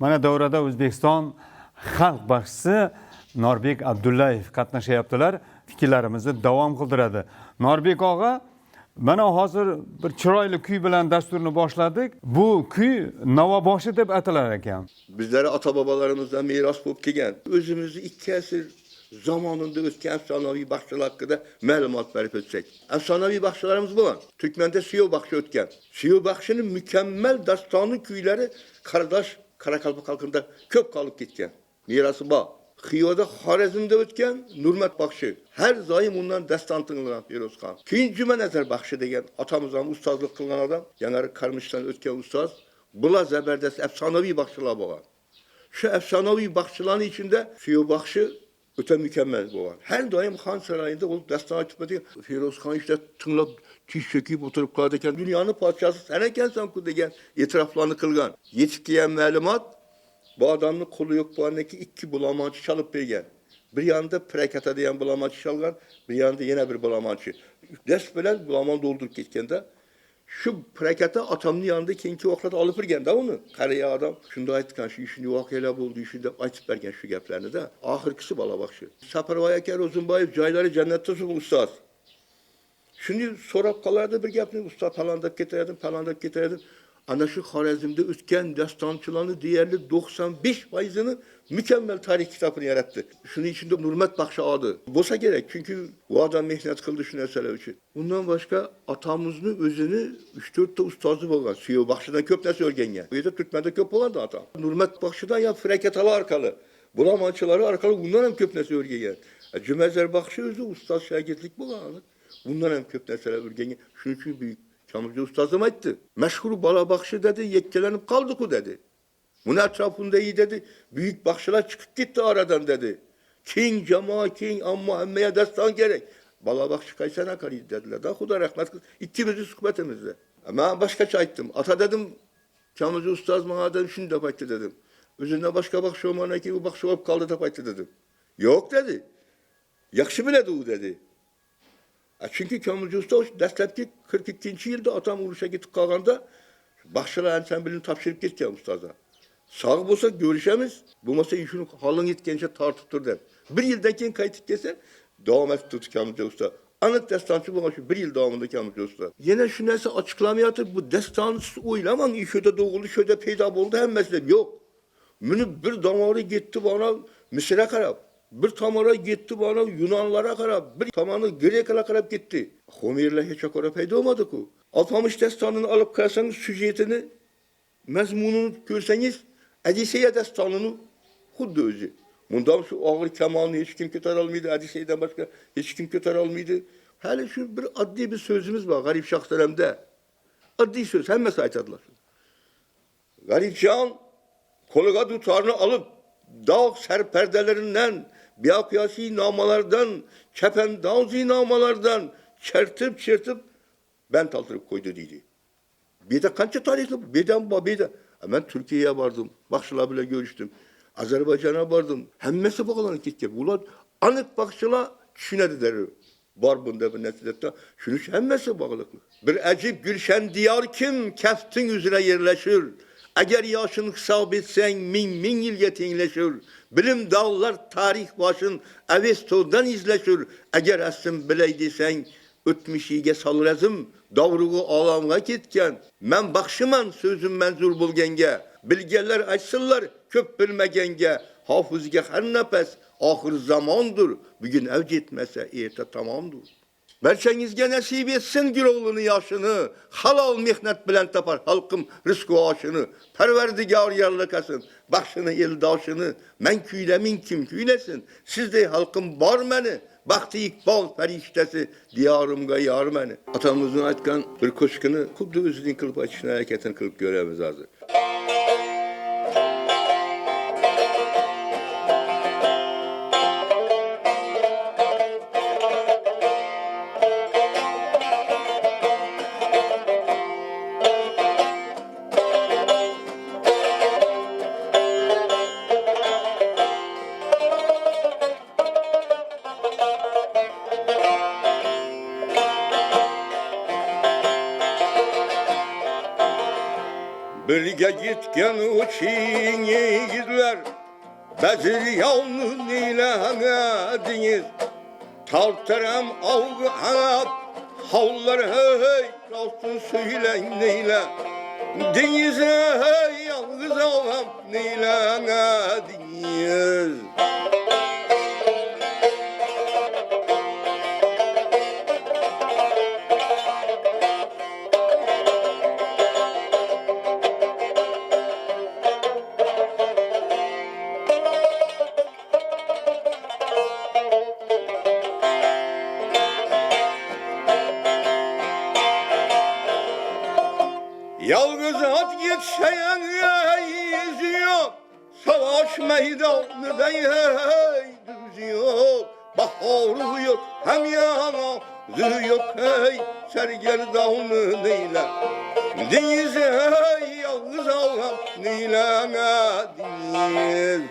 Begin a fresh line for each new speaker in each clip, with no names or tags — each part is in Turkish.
Mana davrada O'zbekiston xalq baxshisi Norbek Abdullayev qatnashyaptilar. Fikrlarimizni davom qildiradi. Norbek og'a, mana hozir bir chiroyli kuy bilan dasturni boshladik. Bu kuy Navoboshi deb atalar ekan.
Bizlere ata babalarımızdan miras bo'lib kelgan. Özümüzü ikki asr zamanında o'tgan efsonaviy baxshilar haqida ma'lumot berib o'tsak. Efsonaviy baxshilarimiz bu. Türkmende Siyo baxshi o'tgan. Siyo baxshining mükemmel dastoni kuylari Qaradash Qaraqalpoq xalqida ko'p qolib ketgan. Mirosi bor. Xiyoda Xorazmda o'tgan Nurmat baxshi. Her doim undan daston tinglanib Firozxon. Keyin Jumanazar baxshi degan otamiz ham ustozlik qilgan odam, yanari Qarmishdan o'tgan ustoz. Bular zabardast efsonaviy baxshilar bo'lgan. Şu efsanevi baxshilarning içinde Siyo baxshi öte mükemmel bo'lgan. Her doim Xon saroyida olup daston aytib Firozxon işte tinglab tiz çekip oturup qoladi ekan. Dunyoning podshosi sen ekansan-ku degan e'tiroflarni qilgan. Yetib kelgan ma'lumot bu adamning qo'li yo'q bo'lgandaki ikki bulamonchi chalib bergan. Bir yanda Prakata degan bulamonchi chalgan, bir yanda yana bir bulamonchi. Dast bilan bulamon doldurib ketganda şu Prakata atamning yanında keyingi vaqtlarda olib kirganda uni. Qariya odam shunda aytgan, shu ishni voqealar bo'ldi, shu deb aytib bergan shu gaplarni da. Oxirgisi bola baxshi. Saparvoy aka Ro'zimboyev joylari jannatda suv ustoz. Shuni so'rab qolardi bir gapni, ustoz palondab ketaverdim. Ana şu Xorazmda o'tgan dastonchilarning deyarli 95%'ini mükemmel tarix kitobini yaratdi. Shuning içinde Nurmat baxshi oldi. Bo'lsa kerak, çünkü bu adam mehnat qildi shu narsalar uchun. Bundan boshqa otamizning o'zini 3-4 ta ustozi bo'lgan. Siyo baxshidan ko'p narsa o'rgangan. Bu yerda Turkmanda ko'p bo'ladi otam. Nurmat baxshidan ya Frakatalar orqali, bulamonchilari orqali bundan ham ko'p narsa o'rgangan. Jumazar baxshi o'zi ustoz shogirdlik bo'lgan. Bundan ham ko'p narsalar o'rgangan. Shuning uchun büyük Çamlıca ustazım aytdi. Meşhur bala baxshi dedi, yekkelenip kaldık dedi. Bunun etrafında iyi dedi. Büyük baxshilar çıkıp gitti aradan dedi. King, cama, king, amma emmeye destan gerek. Bala baxshi kaysana karıydı dediler. Da Xuda rahmet kılsın. İkimizin sohbetimizde. Ama başka aytdim. Ata dedim, Çamlıca ustaz bana dedim, şunu da aytdı dedim. Özünde başka baxshi olmana ki bu baxshi olup kaldı da aytdı dedim. Yok dedi. Yakşı biledi o dedi. Çünkü Kamilci Usta dastlabki 42. yılda atam uruşa gitip kalganda baxshilar ansamblini topshirib ketgan ustoza. Sağ bo'lsa görüşemiz, bo'lmasa ishini halin yetgancha tortib tur deb. Bir yildan keyin qaytib kelsa, davom etib turdi Kamilji Usta. Aniq dastonchi bo'lgan shu bir yil davomida Kamilji Usta. Yana shu narsa ochiqlamayotib, bu daston o'ylamang, ishida doğuldu, şöyle paydo bo'ldi hammasi deb yo'q. Meni bir damori ketdi bana Misrga qarab. Bir tomoni gitti bana Yunanlara qarab, bir tomoni Grekalarga qarab gitti. Homerlar hech qora paydo bo'lmadi-ku. Alpamış dastanını alıp qarsangiz sujetini, mazmunini ko'rsangiz, Odiseya dastanini xuddi o'zi. Bundan şu ağır kamalni hech kim ko'tara olmaydi, Odiseydan boshqa hech kim ko'tara olmaydi. Hali şu bir oddiy bir sözümüz var Garip Şahsaramda. Oddiy söz, hammasi aytadilar. Garipjon qo'liga dutorni alıp dağ serperdelerinden, biyapiyasi namalardan, çependavzi namalardan çertip ben taldırıp koydu dedi. Bir de kança tarihli bu? Bir de. Ben Türkiye'ye vardım. Baxshilar bile görüştüm. Azerbaycan'a vardım. Hemmesi bağlanıp gitken. Bunlar anık baxshilar düşünedi deri. Var bunda bir nesilette. Şunu hemmesi bağlıklı. Bir acip gülşen diyar kim keftin üzere yerleşir. Eğer yaşını hesap etsen min yılga tengleşir. Bilim dağlar tarih başın Avesto'dan izleşir. Eğer aslın bileydiysen ötmüşiğe salrazım. Davruğu alamga ketken. Men baxshiman sözüm menzur bulgenge. Bilgeler açsınlar köp bilmegenge. Hafızga her nefes ahir zamandır. Bugün evc etmese erta tamamdır. Berçengizge nasip etsin güroğlunu yaşını, halal mihnet bilen tapar halkım rızkı aşını, perverdigar yarlıkasın, başını eldaşını, men küylemin kim küylesin, sizde halkım bar meni, baktı ikbal feriştesi, diyarımga yar meni. Atamızın aytkan bir koşkını, kuddu özünün kılıp açışını hareketini kılıp görevimiz hazır. Birge gitken uçin yiğitler, Bezir yalnız neylediniz? Taltırım avgı anap, havlar hey, olsun söyleyin neyle? Denize hey, yalnız ağam neylediniz? Yalnız at gitsen yüzüyor, savaş meydanında düzüyor. Bahar yok, hem yana yok hey, sergerdanı neyle? Denize hey, yalnız ağam neyle deniz?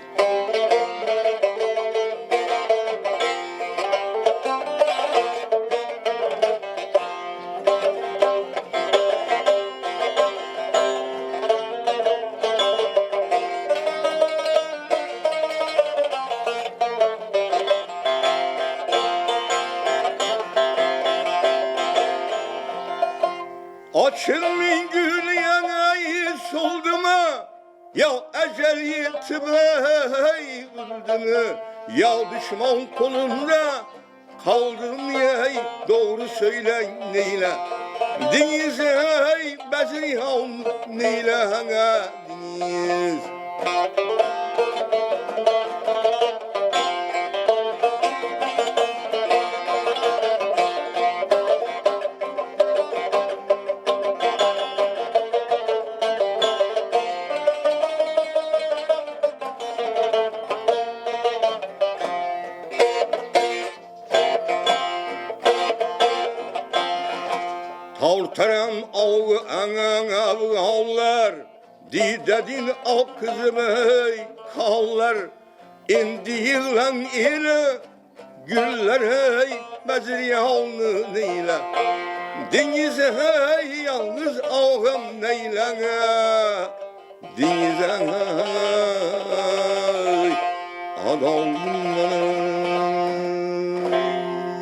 Açılmayın gül yanayı soldu mu? Ya ecel yetimi öldü mü? Ya düşman kolunda kaldım ya doğru söyle neyle? Denize hey bezrihan neyle deniz? Tavtaran avı ananavı havlar, Didedin av kızımı kallar, İndi yılan ile güller hey, bezriyanı neyle? Denize hey, yalnız ağam neyle? Denize hey, adam